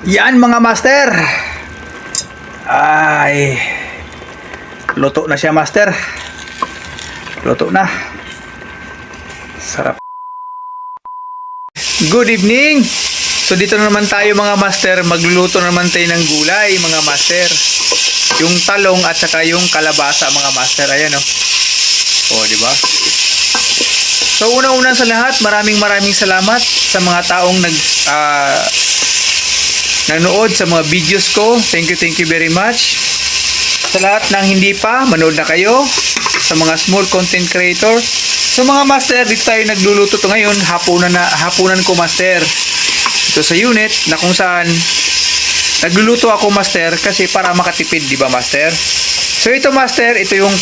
Yan mga master. Ay, luto na siya master. Luto na. Sarap. Good evening. So dito na naman tayo mga master. Magluluto naman tayo ng gulay mga master. Yung talong at saka yung kalabasa mga master. Ayan o. O diba? So una-una sa lahat, maraming salamat sa mga taong nanood sa mga videos ko. Thank you very much. Sa lahat ng hindi pa, manood na kayo. Sa mga small content creator. So mga master, dito tayo nagluluto to ngayon. Hapunan ko master. Ito sa unit na kung saan nagluluto ako master kasi para makatipid, di ba master? So ito master, ito yung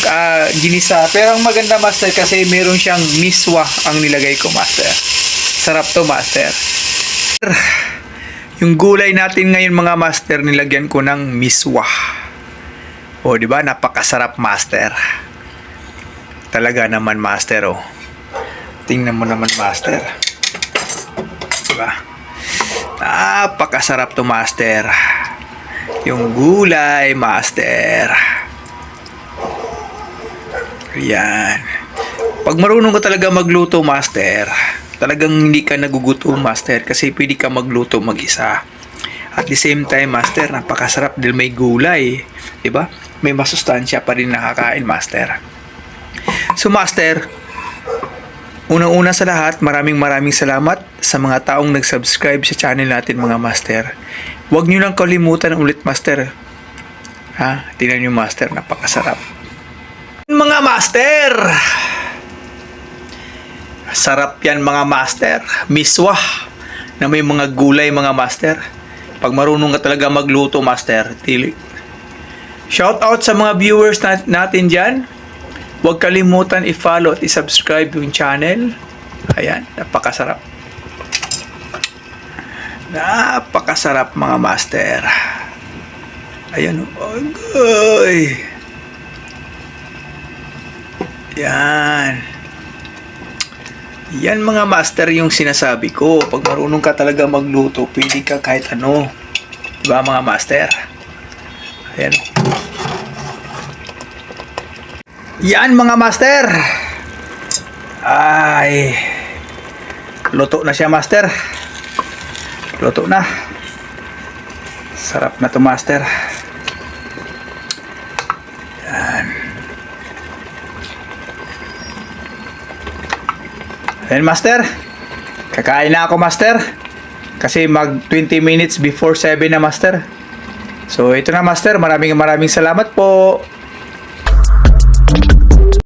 ginisa. Pero ang maganda master kasi meron siyang miswa ang nilagay ko master. Sarap to master. Yung gulay natin ngayon mga master, nilagyan ko ng miswa. O di ba? Napakasarap master. Talaga naman master oh. Tingnan mo naman master. Di ba? Napakasarap to master. Yung gulay master. Yan. Pag marunong ka talaga magluto master, talagang hindi ka nagugutom master kasi pwede ka magluto mag-isa. At the same time master, napakasarap dahil may gulay, 'di ba? May masustansya pa rin nakakain master. So master, unang-una sa lahat, maraming salamat sa mga taong nag-subscribe sa channel natin mga master. Huwag niyo lang kalimutan ulit master. Ha? Tingnan niyo master, napakasarap. Mga master, sarap yan mga master. Miswa na may mga gulay mga master. Pag marunong ka talaga magluto master, tili. Shout out sa mga viewers natin dyan. Huwag kalimutan i-follow at i-subscribe yung channel. Ayan, napakasarap. Napakasarap mga master. Ayan oh. Ay. Yan. Yan mga master yung sinasabi ko. Pag marunong ka talaga magluto, pwede ka kahit ano. Diba mga master? Ayan. Yan mga master. Ay. Luto na siya master. Luto na. Sarap na to master. Yan. Ayan master, kakain na ako master kasi mag 20 minutes before 7 na master. So ito na master, maraming salamat po.